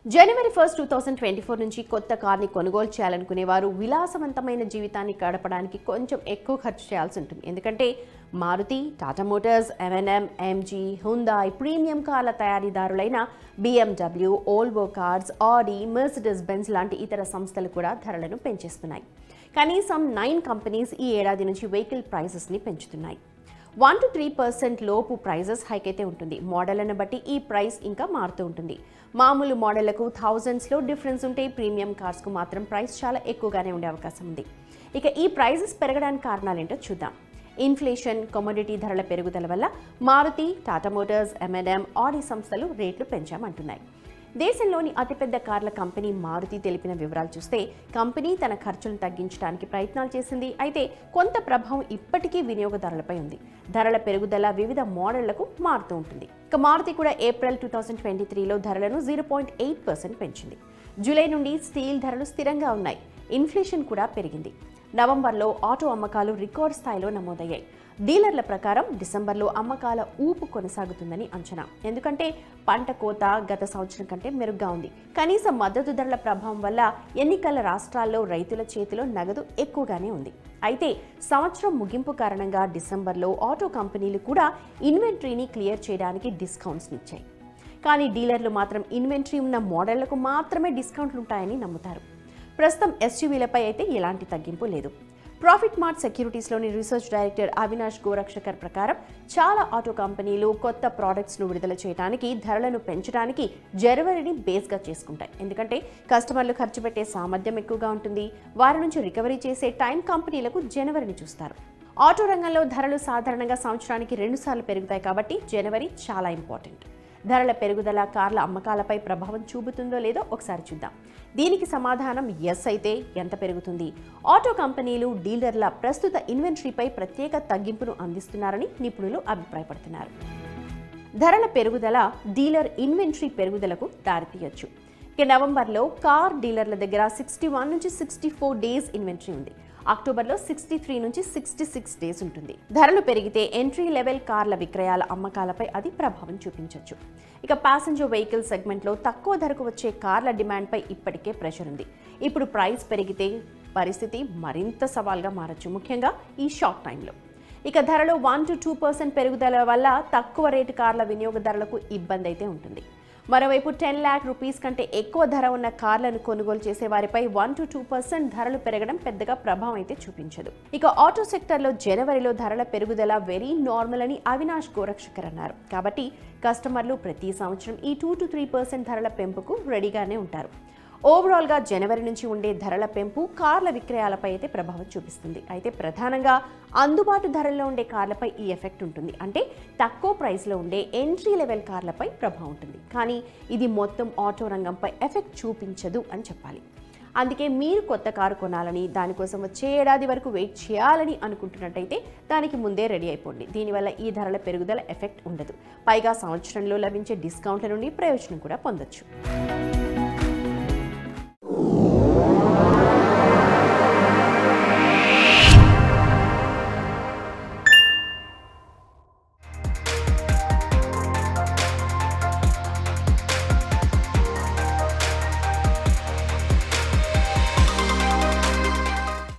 జనవరి 1, 2024 నుంచి కొత్త కార్ని కొనుగోలు చేయాలనుకునేవారు విలాసవంతమైన జీవితాన్ని గడపడానికి కొంచెం ఎక్కువ ఖర్చు చేయాల్సి ఉంటుంది. ఎందుకంటే Maruti, Tata Motors, M&M, MG, Hyundai premium కార్ల తయారీదారులైన BMW, Volvo Cars, Audi, Mercedes Benz లాంటి ఇతర సంస్థలు కూడా ధరలను పెంచేస్తున్నాయి. కనీసం 9 కంపెనీస్ ఈ ఏడాది నుంచి వెహికల్ ప్రైసెస్ని పెంచుతున్నాయి. 1-3% లోపు ప్రైజెస్ హైక్ అయితే ఉంటుంది. మోడళ్లను బట్టి ఈ ప్రైస్ ఇంకా మారుతూ ఉంటుంది. మామూలు మోడళ్లకు థౌజండ్స్లో డిఫరెన్స్ ఉంటే ప్రీమియం కార్స్కు మాత్రం ప్రైస్ చాలా ఎక్కువగానే ఉండే అవకాశం ఉంది. ఇక ఈ ప్రైజెస్ పెరగడానికి కారణాలేంటో చూద్దాం. ఇన్ఫ్లేషన్, కమోడిటీ ధరల పెరుగుదల వల్ల మారుతి, టాటా మోటార్స్, M&M, ఆడి సంస్థలు రేట్లు పెంచామంటున్నాయి. దేశంలోని అతిపెద్ద కార్ల కంపెనీ మారుతి తెలిపిన వివరాలు చూస్తే కంపెనీ తన ఖర్చులను తగ్గించడానికి ప్రయత్నాలు చేసింది. అయితే కొంత ప్రభావం ఇప్పటికీ వినియోగదారులపై ఉంది. ధరల పెరుగుదల వివిధ మోడళ్లకు మారుతూ ఉంటుంది. ఇక మారుతి కూడా ఏప్రిల్ 2023లో ధరలను 0.8% పెంచింది. జూలై నుండి స్టీల్ ధరలు స్థిరంగా ఉన్నాయి. ఇన్ఫ్లేషన్ కూడా పెరిగింది. నవంబర్లో ఆటో అమ్మకాలు రికార్డ్ స్థాయిలో నమోదయ్యాయి. డీలర్ల ప్రకారం డిసెంబర్లో అమ్మకాల ఊపు కొనసాగుతుందని అంచనా. ఎందుకంటే పంట కోత గత సంవత్సరం కంటే మెరుగ్గా ఉంది. కనీస మద్దతు ధరల ప్రభావం వల్ల ఎన్నికల రాష్ట్రాల్లో రైతుల చేతిలో నగదు ఎక్కువగానే ఉంది. అయితే సంవత్సరం ముగింపు కారణంగా డిసెంబర్లో ఆటో కంపెనీలు కూడా ఇన్వెంటరీని క్లియర్ చేయడానికి డిస్కౌంట్స్ని ఇచ్చాయి. కానీ డీలర్లు మాత్రం ఇన్వెంటరీ ఉన్న మోడళ్లకు మాత్రమే డిస్కౌంట్లు ఉంటాయని నమ్ముతారు. ప్రస్తుతం ఎస్యూవీలపై అయితే ఎలాంటి తగ్గింపు లేదు. ప్రాఫిట్ మార్ట్ సెక్యూరిటీస్లోని రీసెర్చ్ డైరెక్టర్ అవినాష్ గోరక్షకర్ ప్రకారం చాలా ఆటో కంపెనీలు కొత్త ప్రోడక్ట్స్ను విడుదల చేయడానికి ధరలను పెంచడానికి జనవరిని బేస్గా చేసుకుంటాయి. ఎందుకంటే కస్టమర్లు ఖర్చు పెట్టే సామర్థ్యం ఎక్కువగా ఉంటుంది. వారి నుంచి రికవరీ చేసే టైం కంపెనీలకు జనవరిని చూస్తారు. ఆటో రంగంలో ధరలు సాధారణంగా సంవత్సరానికి 2 సార్లు పెరుగుతాయి కాబట్టి జనవరి చాలా ఇంపార్టెంట్. ధరల పెరుగుదల కార్ల అమ్మకాలపై ప్రభావం చూపుతుందో లేదో ఒకసారి చూద్దాం. దీనికి సమాధానం ఎస్ అయితే ఎంత పెరుగుతుంది? ఆటో కంపెనీలు, డీలర్ల ప్రస్తుత ఇన్వెంటరీపై ప్రత్యేక తగ్గింపును అందిస్తున్నారని నిపుణులు అభిప్రాయపడుతున్నారు. ధరల పెరుగుదల డీలర్ ఇన్వెంటరీ పెరుగుదలకు దారితీయొచ్చు. ఇక నవంబర్లో కార్ డీలర్ల దగ్గర 61 నుంచి 64 డేస్ ఇన్వెంటరీ ఉంది. అక్టోబర్లో 63 నుంచి 66 డేస్ ఉంటుంది. ధరలు పెరిగితే ఎంట్రీ లెవెల్ కార్ల విక్రయాల అమ్మకాలపై అది ప్రభావం చూపించవచ్చు. ఇక ప్యాసింజర్ వెహికల్ సెగ్మెంట్లో తక్కువ ధరకు వచ్చే కార్ల డిమాండ్పై ఇప్పటికే ప్రెషర్ ఉంది. ఇప్పుడు ప్రైస్ పెరిగితే పరిస్థితి మరింత సవాల్గా మారచ్చు, ముఖ్యంగా ఈ షార్ట్ టైంలో. ఇక ధరలో 1-2% పెరుగుదల వల్ల తక్కువ రేటు కార్ల వినియోగదారులకు ఇబ్బంది అయితే ఉంటుంది. మరోవైపు 10 lakh రూపీస్ కంటే ఎక్కువ ధర ఉన్న కార్లను కొనుగోలు చేసే వారిపై 1-2% ధరలు పెరగడం పెద్దగా ప్రభావం అయితే చూపించదు. ఇక ఆటో సెక్టర్లో జనవరిలో ధరల పెరుగుదల వెరీ నార్మల్ అని అవినాష్ గోరక్షకర్ అన్నారు. కాబట్టి కస్టమర్లు ప్రతి సంవత్సరం ఈ 2-3% ధరల పెంపుకు రెడీగానే ఉంటారు. ఓవరాల్గా జనవరి నుంచి ఉండే ధరల పెంపు కార్ల విక్రయాలపై అయితే ప్రభావం చూపిస్తుంది. అయితే ప్రధానంగా అందుబాటు ధరల్లో ఉండే కార్లపై ఈ ఎఫెక్ట్ ఉంటుంది. అంటే తక్కువ ప్రైస్లో ఉండే ఎంట్రీ లెవెల్ కార్లపై ప్రభావం ఉంటుంది. కానీ ఇది మొత్తం ఆటో రంగంపై ఎఫెక్ట్ చూపించదు అని చెప్పాలి. అందుకే మీరు కొత్త కారు కొనాలని, దానికోసం వచ్చే ఏడాది వరకు వెయిట్ చేయాలని అనుకుంటున్నట్టయితే దానికి ముందే రెడీ అయిపోండి. దీనివల్ల ఈ ధరల పెరుగుదల ఎఫెక్ట్ ఉండదు. పైగా సంవత్సరంలో లభించే డిస్కౌంట్ల నుండి ప్రయోజనం కూడా పొందొచ్చు.